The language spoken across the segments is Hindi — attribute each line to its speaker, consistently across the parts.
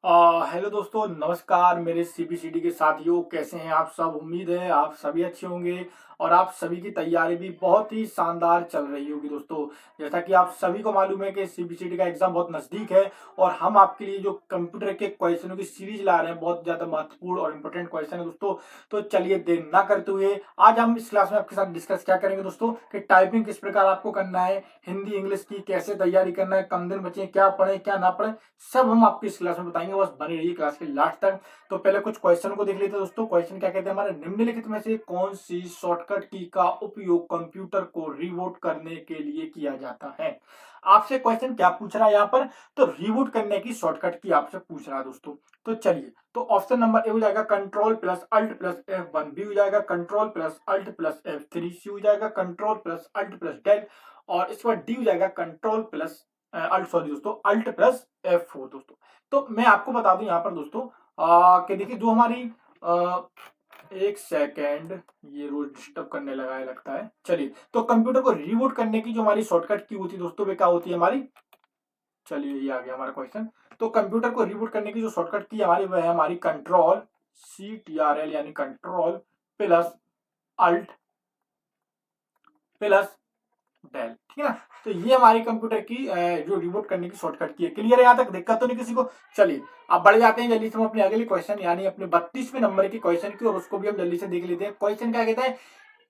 Speaker 1: हेलो दोस्तों, नमस्कार मेरे सीबीसीडी के साथियों। कैसे हैं आप सब? उम्मीद है आप सभी अच्छे होंगे और आप सभी की तैयारी भी बहुत ही शानदार चल रही होगी। दोस्तों, जैसा कि आप सभी को मालूम है कि सीबीसीडी का एग्जाम बहुत नजदीक है और हम आपके लिए जो कंप्यूटर के क्वेश्चनों की सीरीज ला रहे हैं, बहुत ज्यादा महत्वपूर्ण और इंपॉर्टेंट क्वेश्चन है दोस्तों। तो चलिए देर ना करते हुए आज हम इस क्लास में आपके साथ डिस्कस क्या करेंगे दोस्तों, कि टाइपिंग किस प्रकार आपको करना है, हिंदी इंग्लिश की कैसे तैयारी करना है, कम दिन बचे क्या पढ़े क्या ना पढ़े, सब हम आपको इस क्लास में बताएंगे। बस बने रहिए क्लास के लास्ट तक। तो पहले कुछ क्वेश्चन को देख लेते हैं दोस्तों। क्वेश्चन क्या कहते हैं हमारे, निम्नलिखित में से कौन सी शॉर्टकट की का उपयोग कंप्यूटर को रीबूट करने के लिए किया जाता है। आपसे क्वेश्चन क्या पूछ रहा है यहाँ पर, तो रीबूट करने की शॉर्टकट की आपसे पूछ रहा है दोस्तों। तो चलिए, तो ऑप्शन नंबर ए हो जाएगा control plus alt plus F1, B हो जाएगा control plus alt plus F3, C हो जाएगा control plus alt plus del, और इस बार डी हो जाएगा कंट्रोल प्लस अल्ट, सॉरी दोस्तों, अल्ट प्लस F4 दोस्तों। तो मैं आपको बता दूं यहाँ पर दोस्तों, कि देखिए जो हमारी एक सेकेंड, ये रोज डिस्टर्ब करने लगा है लगता है। चलिए, तो कंप्यूटर को रीबूट करने की जो हमारी शॉर्टकट की होती है दोस्तों, वे क्या होती है हमारी। चलिए, ये आ गया हमारा क्वेश्चन। तो कंप्यूटर को रीबूट करने की जो शॉर्टकट की हमारी, वह है हमारी कंट्रोल CTRL, यानी control plus alt plus del, ठीक है ना। तो ये हमारी कंप्यूटर की जो रिबूट करने की शॉर्टकट की है। क्लियर है? यहाँ तक दिक्कत तो नहीं किसी को? चलिए, अब बढ़ जाते हैं जल्दी से हम अपने अगले क्वेश्चन, यानी अपने 32वें नंबर के क्वेश्चन की, और उसको भी हम जल्दी से देख लेते हैं। क्वेश्चन क्या कहता है,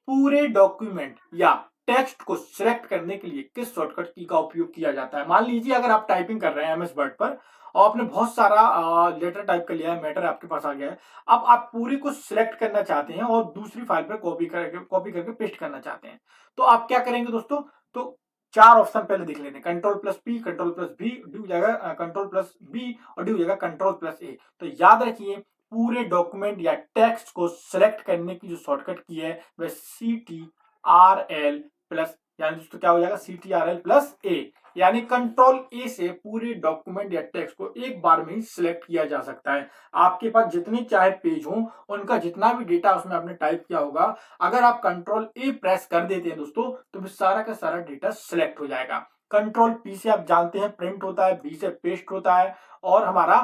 Speaker 1: पूरे डॉक्यूमेंट या टेक्स्ट को सिलेक्ट करने के लिए किस शॉर्टकट की का उपयोग किया जाता है। मान लीजिए अगर आप टाइपिंग कर रहे हैं एमएस वर्ड पर और आपने बहुत सारा लेटर टाइप कर लिया है, मैटर आपके पास आ गया है। अब आप पूरी को सिलेक्ट करना चाहते हैं और दूसरी फाइल पर कॉपी करके पेस्ट करना चाहते हैं। तो आप क्या करेंगे दोस्तों, तो चार ऑप्शन पहले देख लेते हैं। Control plus P, control plus B, D हो जाएगा कंट्रोल प्लस बी, और डी हो जाएगा कंट्रोल प्लस ए। तो याद रखिए, पूरे डॉक्यूमेंट या टेक्स्ट को सिलेक्ट करने की जो शॉर्टकट की है वह CTRL प्लस, यानी दोस्तों क्या हो जाएगा, CTRL प्लस ए, यानी कंट्रोल ए से पूरे डॉक्यूमेंट या टेक्स्ट को एक बार में ही सिलेक्ट किया जा सकता है। आपके पास जितनी चाहे पेज हो, उनका जितना भी डेटा उसमें आपने टाइप किया होगा, अगर आप कंट्रोल ए प्रेस कर देते हैं दोस्तों, तो फिर सारा का सारा डेटा सिलेक्ट हो जाएगा। कंट्रोल पी से आप जानते हैं प्रिंट होता है, बी से पेस्ट होता है, और हमारा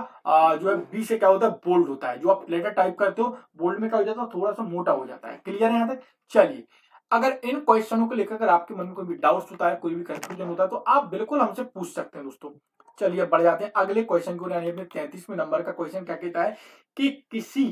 Speaker 1: जो है बी से क्या होता है, बोल्ड होता है। जो आप लेटर टाइप करते हो, बोल्ड में क्या हो जाता है, थोड़ा सा मोटा हो जाता है। क्लियर है यहाँ तक? चलिए, अगर इन क्वेश्चनों को लेकर आपके मन में कोई भी डाउट्स होता है, कोई भी कंफ्यूजन होता है, तो आप बिल्कुल हमसे पूछ सकते हैं दोस्तों। चलिए बढ़ जाते हैं अगले क्वेश्चन को, यानी अपने 33वें नंबर का क्वेश्चन क्या कहता है, कि किसी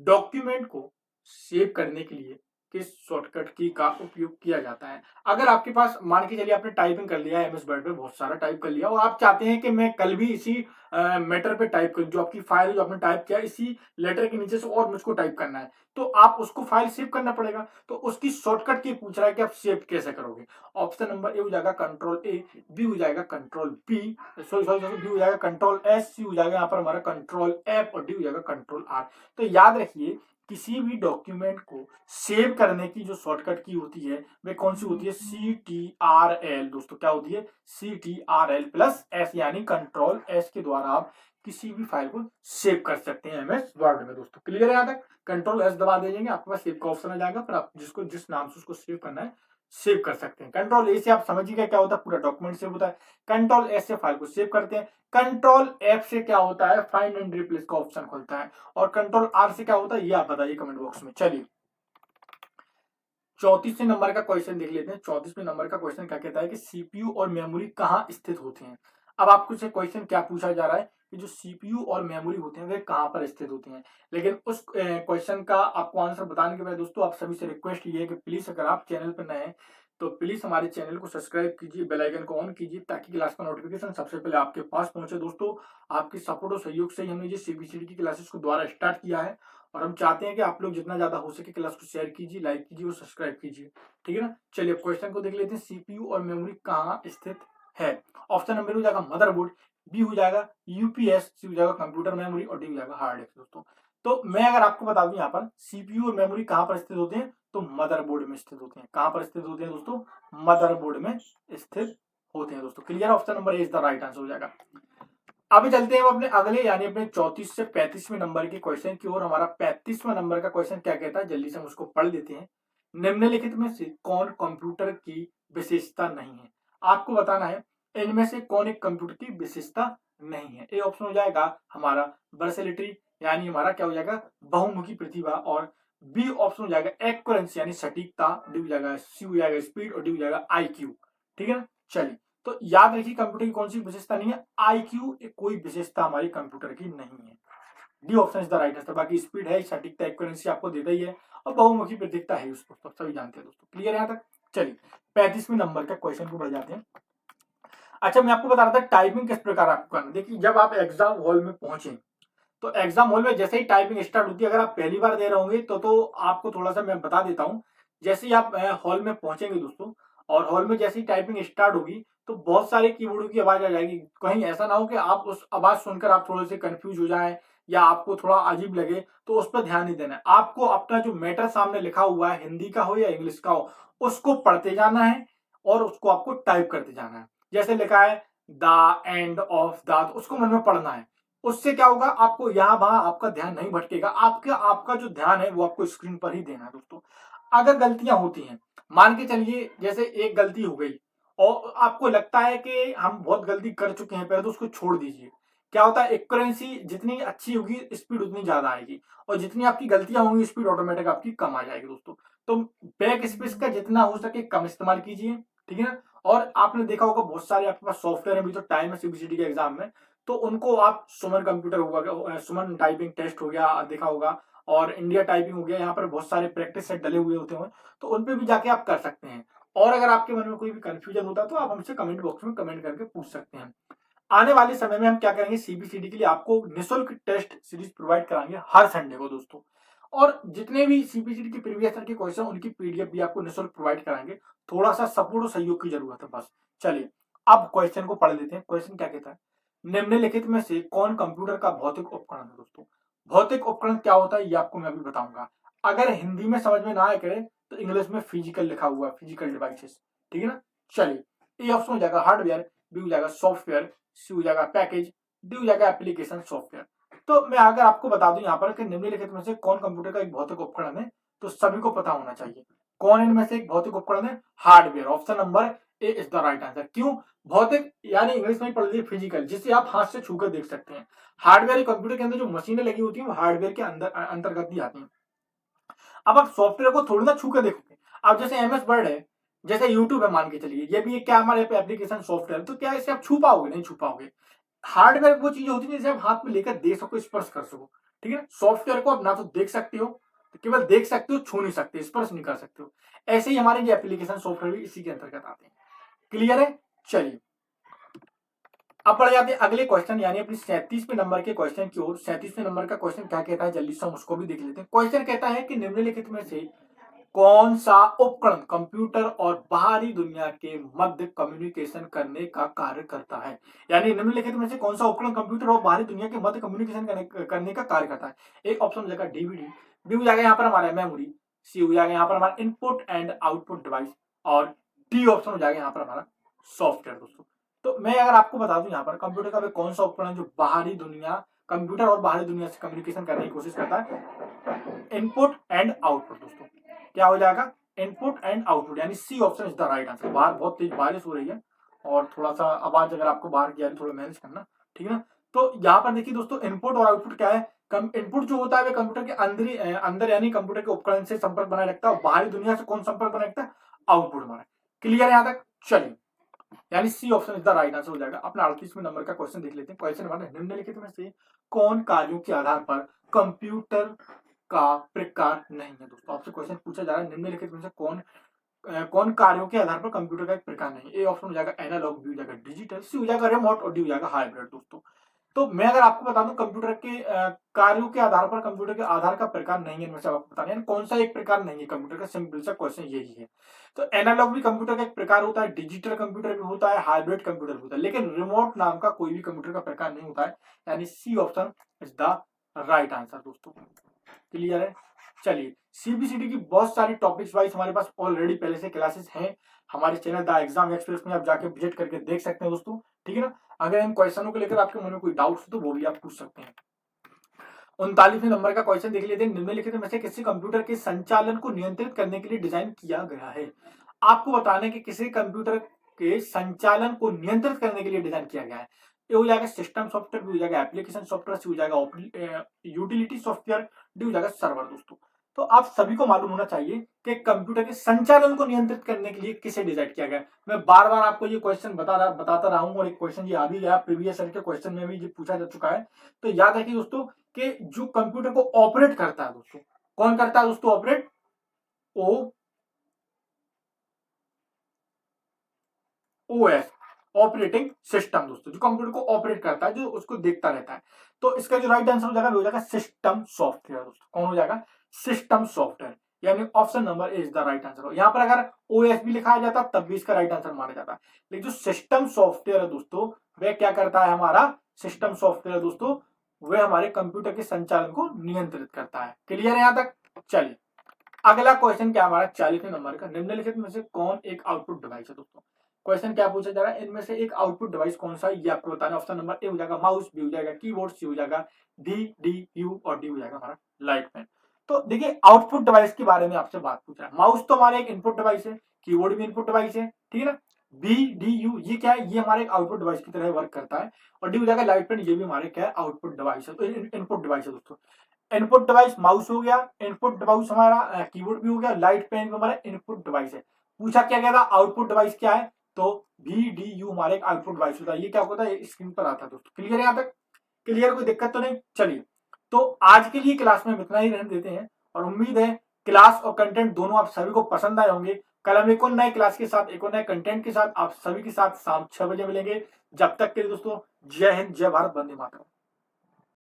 Speaker 1: डॉक्यूमेंट को सेव करने के लिए किस शॉर्टकट की का उपयोग किया जाता है। अगर आपके पास, मान के चलिए आपने टाइपिंग कर लिया है एमएस वर्ड पे, बहुत सारा टाइप कर लिया, और आप चाहते हैं कि मैं कल भी इसी मैटर पे टाइप करूं, जो आपकी फाइल जो आपने टाइप किया इसी लेटर के नीचे से और मुझको टाइप करना है, तो आप उसको फाइल सेव करना पड़ेगा। तो उसकी शॉर्टकट की पूछ रहा है कि आप सेव कैसे करोगे। ऑप्शन नंबर ए हो जाएगा कंट्रोल ए, बी हो जाएगा control B, sorry sorry B हो जाएगा कंट्रोल एस, सी हो जाएगा यहाँ पर हमारा कंट्रोल एफ, और डी हो जाएगा कंट्रोल आर। तो याद रखिए, किसी भी डॉक्यूमेंट को सेव करने की जो शॉर्टकट की होती है वे कौन सी होती है, CTRL दोस्तों। क्या होती है, CTRL प्लस एस, यानी कंट्रोल एस के द्वारा आप किसी भी फाइल को सेव कर सकते हैं एमएस वर्ड में दोस्तों। क्लियर है यहाँ तक? कंट्रोल एस दबा दीजिएंगे, आपके पास सेव का ऑप्शन आ जाएगा, फिर आप जिसको जिस नाम से उसको सेव करना है सेव कर सकते हैं। कंट्रोल ए से आप समझिएगा क्या होता है, पूरा डॉक्यूमेंट सेव होता है। कंट्रोल एस से फाइल को सेव करते हैं। कंट्रोल एफ से क्या होता है, फाइंड एंड रिप्लेस का ऑप्शन खुलता है। और कंट्रोल आर से क्या होता है, ये आप बताइए कमेंट बॉक्स में। चलिए, 34वें नंबर का क्वेश्चन देख लेते हैं। 34वें नंबर का क्वेश्चन क्या कहता है, कि सीपीयू और मेमोरी कहाँ स्थित होते हैं। अब आपको से क्वेश्चन क्या पूछा जा रहा है, कि जो सीपीयू और मेमोरी होते हैं वे कहाँ पर स्थित होते हैं। लेकिन उस क्वेश्चन का आपको आंसर बताने के बाद दोस्तों, आप सभी से रिक्वेस्ट ये है कि प्लीज अगर आप चैनल पर नए हैं तो प्लीज हमारे चैनल को सब्सक्राइब कीजिए, बेल आइकन को ऑन कीजिए, ताकि क्लास का नोटिफिकेशन सबसे पहले आपके पास पहुंचे दोस्तों। आपके सपोर्ट और सहयोग से ही हमने ये सीबीसीडी की क्लासेस को दोबारा स्टार्ट किया है, और हम चाहते हैं कि आप लोग जितना ज्यादा हो सके क्लास को शेयर कीजिए, लाइक कीजिए और सब्सक्राइब कीजिए। ठीक है ना? चलिए, क्वेश्चन को देख लेते हैं, सीपीयू और मेमोरी कहाँ स्थित है। ऑप्शन नंबर हो जाएगा मदरबोर्ड, बी हो जाएगा यूपीएस, सी हो जाएगा कंप्यूटर मेमोरी, और डी हो जाएगा हार्ड डिस्क दोस्तों। तो मैं अगर आपको बता दूं यहाँ पर सीपीयू और मेमोरी कहाँ पर स्थित होते हैं, तो मदरबोर्ड में स्थित होते हैं। कहाँ पर स्थित होते हैं दोस्तों, मदरबोर्ड में स्थित होते हैं दोस्तों। Clear? Option number A is the right answer हो जाएगा। अभी चलते हैं अपने अगले, यानी अपने 34 से 35वें नंबर के क्वेश्चन की ओर। हमारा 35वां नंबर का क्वेश्चन क्या कहता है, जल्दी से हम उसको पढ़ लेते हैं। निम्नलिखित में से कौन कंप्यूटर की विशेषता नहीं है। आपको बताना है इनमें से कौन एक कंप्यूटर की विशेषता नहीं है। ए ऑप्शन हो जाएगा हमारा वर्सेलिटी, यानी हमारा क्या हो जाएगा बहुमुखी प्रतिभा, और बी ऑप्शन हो जाएगा एक्यूरेंसी यानी सटीकता, डी हो जाएगा, सी हो जाएगा स्पीड, और डी हो जाएगा आईक्यू। ठीक है ना। चलिए, तो याद रखिए कंप्यूटर की कौन सी विशेषता नहीं है, आईक्यू कोई विशेषता हमारी कंप्यूटर की नहीं है। D option is the right answer. बाकी स्पीड है, सटीकता, एक्यूरेंसी आपको देता ही है, और बहुमुखी प्रतिभा है उसको तो सभी जानते हैं दोस्तों। क्लियर है यहाँ तक। चलिए 35वें नंबर का क्वेश्चन को बढ़ जाते हैं। अच्छा, मैं आपको बता रहा था टाइपिंग किस प्रकार आपको करना। देखिए, जब आप एग्जाम हॉल में पहुंचे तो एग्जाम हॉल में जैसे ही टाइपिंग स्टार्ट होती है, अगर आप पहली बार दे रहे होंगे तो आपको थोड़ा सा मैं बता देता हूँ। जैसे ही आप हॉल में पहुंचेंगे दोस्तों, और हॉल में जैसे ही टाइपिंग स्टार्ट होगी तो बहुत सारे कीबोर्डों की आवाज आ जाएगी। कहीं ऐसा ना हो कि आप उस आवाज सुनकर आप थोड़े से कंफ्यूज हो जाएं या आपको थोड़ा अजीब लगे, तो उस पर ध्यान नहीं देना है। आपको अपना जो मैटर सामने लिखा हुआ है, हिंदी का हो या इंग्लिश का हो, उसको पढ़ते जाना है और उसको आपको टाइप करते जाना है। जैसे लिखा है द एंड ऑफ द, उसको मन में पढ़ना है। उससे क्या होगा, आपको यहाँ वहां आपका ध्यान नहीं भटकेगा। आपका जो ध्यान है वो आपको स्क्रीन पर ही देना है दोस्तों। अगर गलतियां होती हैं, मान के चलिए जैसे एक गलती हो गई और आपको लगता है कि हम बहुत गलती कर चुके हैं पहले, तो उसको छोड़ दीजिए। क्या होता है, एक्यूरेंसी जितनी अच्छी होगी स्पीड उतनी ज्यादा आएगी, और जितनी आपकी गलतियां होंगी स्पीड ऑटोमेटिक आपकी कम आ जाएगी दोस्तों। तो बैक स्पेस का जितना हो सके कम इस्तेमाल कीजिए। ठीक है ना। और आपने देखा होगा बहुत सारे आपके पास सॉफ्टवेयर है, अभी तो टाइम है सीबीसीटी के एग्जाम में, तो उनको आप सुमन कंप्यूटर होगा, सुमन टाइपिंग टेस्ट हो गया देखा होगा, और इंडिया टाइपिंग हो गया, यहाँ पर बहुत सारे प्रैक्टिस सेट डले हुए होते हैं, तो उन पे भी जाके आप कर सकते हैं। और अगर आपके मन में कोई भी कंफ्यूजन होता है तो आप हमसे कमेंट बॉक्स में कमेंट करके पूछ सकते हैं। आने वाले समय में हम क्या करेंगे, सीबीसीडी के लिए आपको निःशुल्क टेस्ट सीरीज प्रोवाइड कराएंगे हर संडे को दोस्तों। और जितने भी सीबीसीडी के प्रीवियस ईयर के क्वेश्चन उनकी पीडीएफ भी आपको निःशुल्क प्रोवाइड कराएंगे। थोड़ा सा सपोर्ट और सहयोग की जरूरत है बस। चलिए अब क्वेश्चन को पढ़ लेते हैं। क्वेश्चन क्या कहता है, निम्नलिखित में से कौन कंप्यूटर का भौतिक उपकरण है दोस्तों। भौतिक उपकरण क्या होता है ये आपको मैं अभी बताऊंगा। अगर हिंदी में समझ में ना आए करे तो इंग्लिश में फिजिकल लिखा हुआ है, फिजिकल डिवाइसेस। ठीक है ना। चलिए, ए ऑप्शन हो जाएगा हार्डवेयर, बी हो जाएगा सॉफ्टवेयर, सी हो जाएगा पैकेज, डी हो जाएगा एप्लीकेशन सॉफ्टवेयर। तो मैं अगर आपको बता दूं यहाँ पर कि निम्नलिखित में से कौन कंप्यूटर का एक भौतिक उपकरण है, तो सभी को पता होना चाहिए कौन इनमें से एक भौतिक उपकरण है, hardware. Option number A is the right answer. क्यों, भौतिक यानी इंग्लिश में पढ़ लीजिए फिजिकल, जिसे आप हाथ से छूकर देख सकते हैं। हार्डवेयर कंप्यूटर के अंदर जो मशीनें लगी होती हैं वो हार्डवेयर के अंदर अंतर्गत ही आती हैं। अब आप सॉफ्टवेयर को थोड़ी ना छू कर देखोगे। अब जैसे एमएस वर्ड है, जैसे यूट्यूब है, मान के चलिए ये भी एक क्या हमारे एप्लीकेशन सॉफ्टवेयर, तो क्या इसे आप छू पाओगे, नहीं छू पाओगे। हार्डवेयर वो चीज होती है जिसे आप हाथ में लेकर देख सको, स्पर्श कर सको। ठीक है। सॉफ्टवेयर को आप ना तो देख सकते हो, तो केवल देख सकते हो, छू नहीं सकते, स्पर्श नहीं कर सकते हो। ऐसे ही हमारे ये एप्लीकेशन सॉफ्टवेयर भी इसी के अंतर्गत आते हैं। क्लियर है। चलिए अब बढ़ जाते हैं अगले क्वेश्चन यानी अपनी 37वें नंबर के क्वेश्चन की ओर। 37वें नंबर का क्वेश्चन क्या कहता है, जल्दी से हम उसको भी देख लेते हैं। क्वेश्चन कहता है कि निम्नलिखित में से कौन सा उपकरण कंप्यूटर और बाहरी दुनिया के मध्य कम्युनिकेशन करने का कार्य करता है। यानी निम्नलिखित में से कौन सा उपकरण कंप्यूटर और बाहरी दुनिया के मध्य कम्युनिकेशन करने का कार्य करता है। एक ऑप्शन हो जाएगा डीवीडी, बी हो जाएगा यहाँ पर हमारा मेमोरी, सी हो जाएगा यहाँ पर हमारा इनपुट एंड आउटपुट डिवाइस, और डी ऑप्शन हो जाएगा यहाँ पर हमारा सॉफ्टवेयर दोस्तों। तो मैं अगर आपको बता दूं यहाँ पर कंप्यूटर का कौन सा उपकरण जो बाहरी दुनिया, कंप्यूटर और बाहरी दुनिया से कम्युनिकेशन करने की कोशिश करता है, इनपुट एंड आउटपुट दोस्तों। क्या हो जाएगा, इनपुट एंड आउटपुट, यानी C option is the right answer. बाहर बहुत तेज बारिश हो रही है और थोड़ा सा आवाज अगर आपको बाहर की आ रही थोड़ा मैनेज करना। ठीक है ना। तो यहाँ पर देखिए दोस्तों, इनपुट और आउटपुट क्या है। इनपुट जो होता है वह कंप्यूटर के अंदर यानी कंप्यूटर के उपकरण से संपर्क बनाए रखता है, और बाहरी दुनिया से कौन संपर्क बनाए रखता है, आउटपुट हमारा। क्लियर है यहाँ तक। चलिए, यानी C option is the right answer हो जाएगा। अपना 38वें नंबर का क्वेश्चन देख लेते हैं। क्वेश्चन नंबर निम्नलिखित में से कौन कार्यों के आधार पर कंप्यूटर का प्रकार नहीं है दोस्तों। आपसे क्वेश्चन पूछा जा रहा है निम्नलिखित में से कौन कार्यों के आधार पर कंप्यूटर का एक प्रकार नहीं है। ए ऑप्शन हो जाएगा एनालॉग, बी हो जाएगा डिजिटल, सी हो जाएगा रिमोट, और डी हो जाएगा हाइब्रिड दोस्तों। तो मैं अगर आपको बता दूं कंप्यूटर के कार्यों के आधार पर कंप्यूटर के आधार का प्रकार नहीं है, इनमें से आपको बताना है कौन सा एक प्रकार नहीं है कंप्यूटर का। सिंपल सा क्वेश्चन यही है। तो एनालॉग भी कंप्यूटर का एक प्रकार होता है, डिजिटल कंप्यूटर भी होता है, हाइब्रिड कंप्यूटर भी होता है, लेकिन रिमोट नाम का कोई भी कंप्यूटर का प्रकार नहीं होता है। यानी C option is the right answer दोस्तों। क्लियर है। चलिए, सीबीसीटी की बहुत सारी टॉपिक्स वाइज हमारे पास ऑलरेडी पहले से क्लासेस हैं हमारे चैनल द एग्जाम एक्सप्रेस में, आप जाके विजिट करके देख सकते हैं दोस्तों। ठीक है ना। अगर इन क्वेश्चनों को लेकर आपके मन में कोई डाउट हो तो वो भी आप पूछ सकते हैं। 39वें नंबर का क्वेश्चन देख लेते हैं। निम्नलिखित में से किसी कंप्यूटर के संचालन को नियंत्रित करने के लिए डिजाइन किया गया है। आपको बताना है कि किसी कंप्यूटर के संचालन को नियंत्रित करने के लिए डिजाइन किया गया है। ए हो जाएगा सिस्टम सॉफ्टवेयर, बी हो जाएगा एप्लीकेशन सॉफ्टवेयर, सी हो जाएगा यूटिलिटी सॉफ्टवेयर, डी हो जाएगा सर्वर दोस्तों। तो आप सभी को मालूम होना चाहिए कि कंप्यूटर के संचालन को नियंत्रित करने के लिए किसे डिजाइन किया गया। मैं बार बार आपको ये क्वेश्चन बताता रहा हूं और एक क्वेश्चन ये आ भी गया प्रीवियस ईयर के क्वेश्चन में भी ये पूछा जा चुका है। तो याद रखिए दोस्तों कि जो कंप्यूटर को ऑपरेट करता है दोस्तों, कौन करता है दोस्तों ऑपरेट? ओएस, ऑपरेटिंग सिस्टम दोस्तों, जो कंप्यूटर को ऑपरेट करता है, जो उसको देखता रहता है। तो इसका जो राइट आंसर हो जाएगा सिस्टम सॉफ्टवेयर दोस्तों। कौन हो जाएगा? सिस्टम सॉफ्टवेयर, यानी option number is the right answer. यहाँ पर अगर ओएस भी लिखा जाता तब भी इसका राइट आंसर माना जाता, लेकिन जो सिस्टम सॉफ्टवेयर है दोस्तों, वह क्या करता है? हमारा सिस्टम सॉफ्टवेयर दोस्तों वह हमारे कंप्यूटर के संचालन को नियंत्रित करता है। क्लियर है यहाँ तक? चलिए अगला क्वेश्चन क्या हमारा 40वें नंबर का, निम्नलिखित में से कौन एक आउटपुट डिवाइस है दोस्तों। क्वेश्चन क्या पूछा जा रहा है? इनमें से एक आउटपुट डिवाइस कौन सा है ये आपको बताना है। ऑप्शन नंबर ए हो जाएगा माउस, बी हो जाएगा कीबोर्ड, सी हो जाएगा डी यू और डी हो जाएगा हमारा लाइट पेन। तो देखिए आउटपुट डिवाइस के बारे में आपसे बात पूछ रहा है। माउस तो हमारा एक इनपुट डिवाइस है, कीबोर्ड भी इनपुट डिवाइस है, ठीक है ना। बी डी यू ये क्या है? ये हमारे एक आउटपुट डिवाइस की तरह वर्क करता है। और डी हो जाएगा लाइट पेन, ये भी हमारे क्या है? आउटपुट डिवाइस है, तो इनपुट डिवाइस है दोस्तों। इनपुट डिवाइस माउस हो गया, इनपुट डिवाइस हमारा कीबोर्ड भी हो गया, लाइट पेन भी हमारा इनपुट डिवाइस है। पूछा क्या गया था? आउटपुट डिवाइस क्या है? तो वी डी यू हमारे एक आउटपुट डिवाइस होता है। ये क्या होता है? स्क्रीन पर आता है दोस्तों। क्लियर है यहाँ तक? क्लियर, कोई दिक्कत तो नहीं? चलिए तो आज के लिए क्लास में इतना ही रहने देते हैं और उम्मीद है क्लास और कंटेंट दोनों आप सभी को पसंद आए होंगे। कल हम एक और नए क्लास के साथ, एक और नए कंटेंट के साथ आप सभी के साथ शाम 6 बजे मिलेंगे। जब तक के लिए दोस्तों जय हिंद, जय भारत, वंदे मातरम।